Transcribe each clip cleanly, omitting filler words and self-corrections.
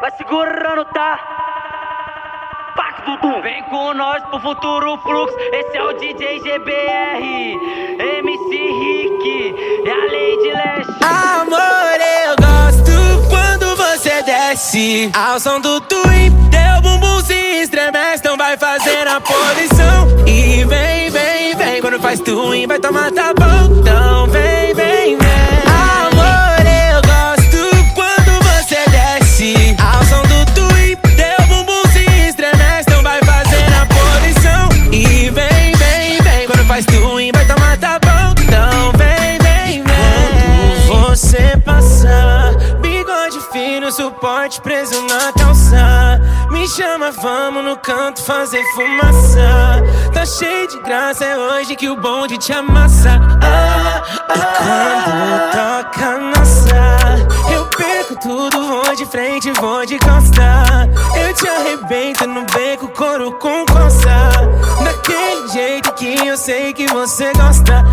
vai segurando, tá? Vem com nós pro futuro fluxo. Esse é o DJ GBR, MC Rick e a Lady Leste. Amor, eu gosto quando você desce ao som do TUIM. Teu bumbum se estremece, então vai fazer a posição. E vem, vem, vem, quando faz TUIM vai tomar tá bom. Então vem, vem, vem. Amor, eu gosto quando você desce ao som do TUIM. Teu bumbum se estremece, então vai fazer a posição. E vem, vem, vem, quando faz TUIM vai tomar tá bom. Então vem, vem, vem. Quando você passar, bigode fino, suporte preso na calça. Me chama, vamos no canto fazer fumaça. Tá cheio de graça, é hoje que o bonde te amassa. Quando toca nossa, eu perco tudo, vou de frente, vou de costa. Eu te arrebento no beco, couro com coça. Daquele jeito que eu sei que você gosta.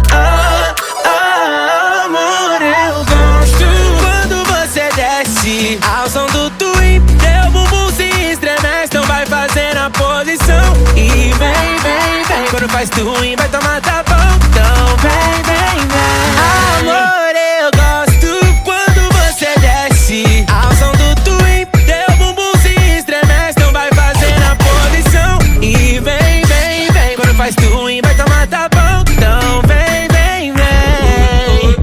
Amor, eu gosto quando você desce ao som do TUIM. Teu bumbum se estremece, então vai fazer a posição. E vem, vem, vem, quando faz TUIM vai tomar tá bom. Então vem, vem, vem. Amor, eu gosto quando você desce ao som do TUIM. Teu bumbum se estremece, então vai fazer a posição. E vem, vem, vem, quando faz TUIM vai tomar tá bom. Então vem, vem, vem.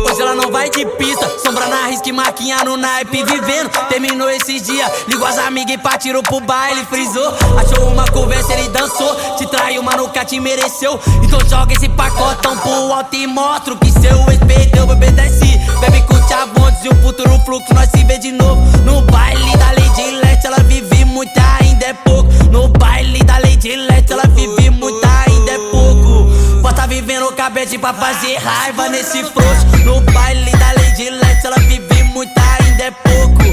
Hoje ela não vai de pista, sombra na risca e marquinha no naipe vivendo. Terminou esses dias, ligou as amigas e partiu pro baile, frisou. Achou uma conversa, ele dançou. Te traiu, mas nunca te mereceu. Então joga esse pacotão pro alto e mostra que seu ex perdeu. Bebê desce, bebe curte a vontes e o futuro fluxo nós se vê de novo. No baile da Lady Leste ela vive muito, ainda é pouco. No baile da Lady Leste ela vive muito, ainda é pouco. Pode tá vivendo cabete pra fazer raiva nesse frouxo. No baile da Lady Leste ela vive muito, ainda é pouco.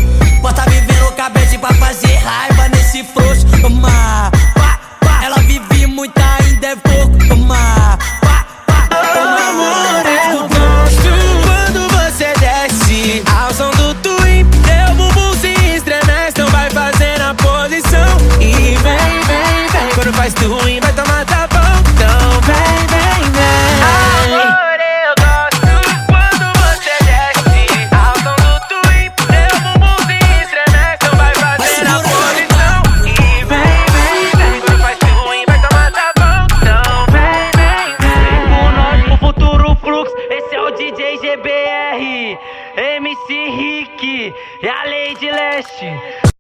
Pode tá vivendo cabete pra fazer raiva nesse frouxo. Toma, pá, pá. Ela vive muito, ainda é pouco. Toma, pá, pá. Amor, eu gosto quando você desce ao som do TUIM. Teu bumbum se estremece, então vai fazer a posição. E vem, vem, vem, quando faz TUIM vai tomar tá bom. Então vem, vem, vem. Amor, eu gosto quando você desce ao som do TUIM. Teu bumbum se estremece, então vai fazer a posição. E vem, vem, vem, quando faz TUIM vai tomar tá bom. Então vem, vem, vem. Vem com nós pro futuro fluxo. Esse é o DJ GBR, MC Rick e a Lady Leste.